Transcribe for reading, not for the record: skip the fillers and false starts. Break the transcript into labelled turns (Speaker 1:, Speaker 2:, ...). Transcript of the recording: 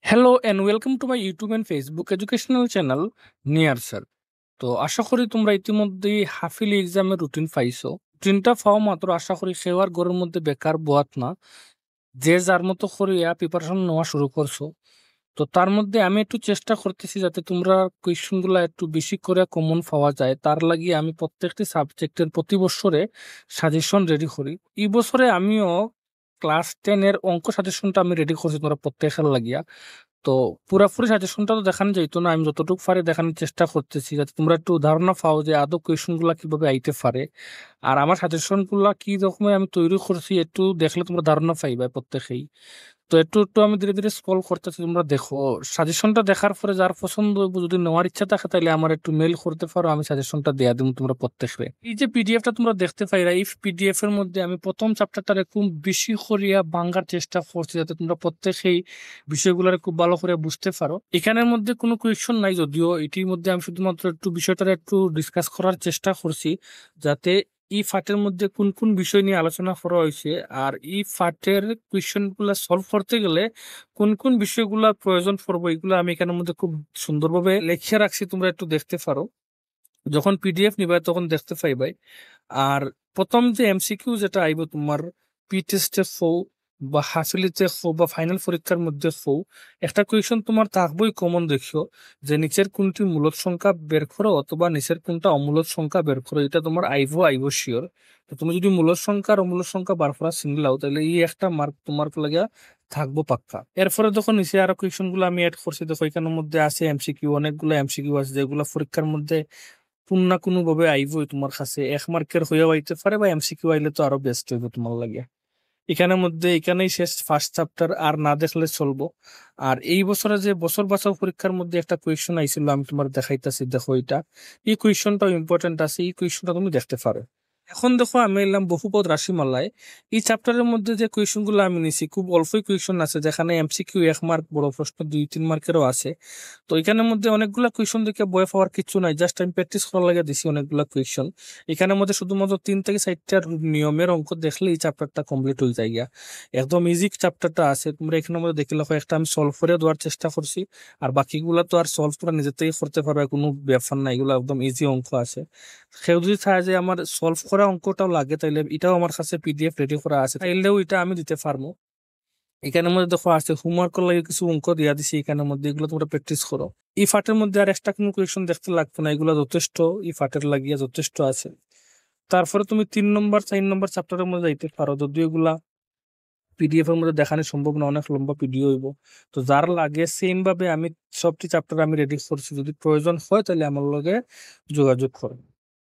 Speaker 1: Hello and welcome to my YouTube and Facebook educational channel near sir. তো আশা করি তোমরা ইতিমধ্যেই হাফিলি এক্সামের রুটিন পাইছো। রুটিনটা পাওয়া মাত্র আশা করি সেওয়ার ঘরের মধ্যে বেকার বোয়াত না, যে যার মতো করিয়া প্রিপারেশন নেওয়া শুরু করছো। তো তার মধ্যে আমি একটু চেষ্টা করতেছি যাতে তোমরা কোয়েশ্চেনগুলো একটু বেশি করে কমন পাওয়া যায়, তার লাগিয়ে আমি প্রত্যেকটি সাবজেক্টের প্রতি বছরে সাজেশন রেডি করি। এই বছরে আমিও ক্লাস 10 এর অঙ্ক সাজেশনটা আমি রেডি করছি তোমরা প্রত্যেকের লাগিয়া। তো পুরাপুরি সাজেশনটা তো দেখানো যাইতো না, আমি যতটুকু পারি দেখানোর চেষ্টা করতেছি যাতে তোমরা একটু ধারণা পাও যে আদৌ কোয়েশ্চেন গুলা কিভাবে আইতে পারে। আর আমার সাজেশন গুলা কি রকমের আমি তৈরি করছি একটু দেখলে তোমরা ধারণা পাইবা প্রত্যেকেই। তো একটু একটু আমি ধীরে ধীরে স্ক্রল করতেছি, তোমরা দেখো। সাজেশনটা দেখার পরে যার পছন্দ হইব, যদি নেওয়ার ইচ্ছা থাকে তাহলে আমার একটু মেল করতে পারো, আমি সাজেশনটা দেয়া দিব তোমরা প্রত্যেকে। এই যে পিডিএফটা তোমরা দেখতে পাইরা, এই পিডিএফ এর মধ্যে আমি প্রথম চ্যাপ্টারটারে খুব বেশি করিয়া বাঙ্গার চেষ্টা করছি যাতে তোমরা প্রত্যেকেই বিষয়গুলোর খুব ভালো করে বুঝতে পারো। এখানের মধ্যে কোনো কোয়েশ্চন নাই, যদিও এটির মধ্যে আমি শুধুমাত্র একটু বিষয়টার একটু ডিসকাস করার চেষ্টা করছি যাতে এই ফাটের মধ্যে কোন কোন বিষয় নিয়ে আলোচনা করা হয়েছে, আর এই ফাটের কোয়েশ্চেন গুলা সলভ করতে গেলে কোন কোন বিষয়গুলা প্রয়োজন পড়বো, এগুলো আমি এখানের মধ্যে খুব সুন্দরভাবে লিখে রাখছি, তোমরা একটু দেখতে পারো। যখন পিডিএফ নিবা তখন দেখতে পাইবাই। আর প্রথম যে এমসিকিউ যেটা আইব তোমার পি টেস্টে ফো বা হাফিলিতে ফো বা ফাইনাল পরীক্ষার মধ্যে ফো, একটা কোয়েশন তোমার থাকবোই কমন, দেখিও যে নিচের কোনটি মূলদ সংখ্যা বের করো অথবা নিচের কোনটা অমূলদ সংখ্যা বের করো, এটা তোমার আইবো শিওর। তো তুমি যদি মূলদ সংখ্যা আর অমূলদ সংখ্যা বার করা চিনলাও তাহলে এই একটা মার্ক তোমার লাগিয়া থাকবো পাক্কা। এরপরে দেখো নিচে আরো কোয়েশন গুলো আমি অ্যাড করছি, দেখো এখানের মধ্যে আছে এমসিকিউ, অনেকগুলো এমসিকিউ আছে যেগুলো পরীক্ষার মধ্যে কোন না কোনো ভাবে আইবই তোমার কাছে, 1 মার্কের হয়েও আইতে পারে বা এমসিকিউ আইলে তো আরো বেস্ট হইবে তোমার লাগে। এখানের মধ্যে এখানেই শেষ ফার্স্ট চ্যাপ্টার, আর না দেখলে চলবো। আর এই বছরে যে বছর বাঁচাও পরীক্ষার মধ্যে একটা কোয়েশ্চন আইছিল, আমি তোমার দেখাইতাছি, দেখো এটা। এই কোয়েশ্চনটাও ইম্পর্টেন্ট আছে, এই কোয়েশ্চনটা তুমি দেখতে পারো। এখন দেখো আমি এলাম বহুপদ রাশিমালায়। এই চ্যাপ্টারের মধ্যে যে কোয়েশ্চন গুলো আমি নিছি খুব অল্পই কোয়েশ্চন আছে, যেখানে এমসিকিউ 1 মার্ক, বড় প্রশ্ন 2-3 মার্কেরও আছে। তো এখানের মধ্যে অনেকগুলা কোয়েশ্চন দেখে বয় পাওয়ার কিছু নাই, জাস্ট আমি প্র্যাকটিস করার লাগে দিছি অনেকগুলা কোয়েশ্চন। এখানের মধ্যে শুধুমাত্র 3 থেকে 4টা নিয়মের অঙ্ক দেখলে এই চ্যাপ্টারটা কমপ্লিট হয়ে যায় গিয়া। একদম ইজি চ্যাপ্টারটা আছে, তোমরা এখানের মধ্যে দেখে রাখো, একটা আমি সলভ করে দেওয়ার চেষ্টা করছি। আর বাকিগুলা তো আর সলভ করা নিজে থেকে করতে পারবে, কোনো ব্যাপার না, এগুলো একদম ইজি অঙ্ক আছে। কেউ যদি চায় যে আমার সলভ করা অঙ্কটাও লাগে তাইলে এটাও আমার কাছে পিডিএফ রেডি করা আছে, তাইলেও এটা আমি দিতে পারবো। এখানের মধ্যে দেখো আছে হোমওয়ার্ক লাগে কিছু অঙ্ক দিয়া দিছি এখানের মধ্যে, এগুলো তোমরা প্র্যাকটিস করো। এই ফাটের মধ্যে আর এক্সট্রা কোনো কোয়েশন দেখতে লাগবে না, এগুলো যথেষ্ট, এই ফাটের লাগিয়ে যথেষ্ট আছে। তারপরে তুমি 3 নম্বর 4 নম্বর চ্যাপ্টারের মধ্যে যাইতে পারো, যদিও এগুলা পিডিএফ এর মধ্যে দেখানো সম্ভব না, অনেক লম্বা পিডিও হইব। তো যার লাগে সেম ভাবে আমি সবটি চ্যাপ্টার আমি রেডি করছি, যদি প্রয়োজন হয় তাহলে আমার লগে যোগাযোগ করো।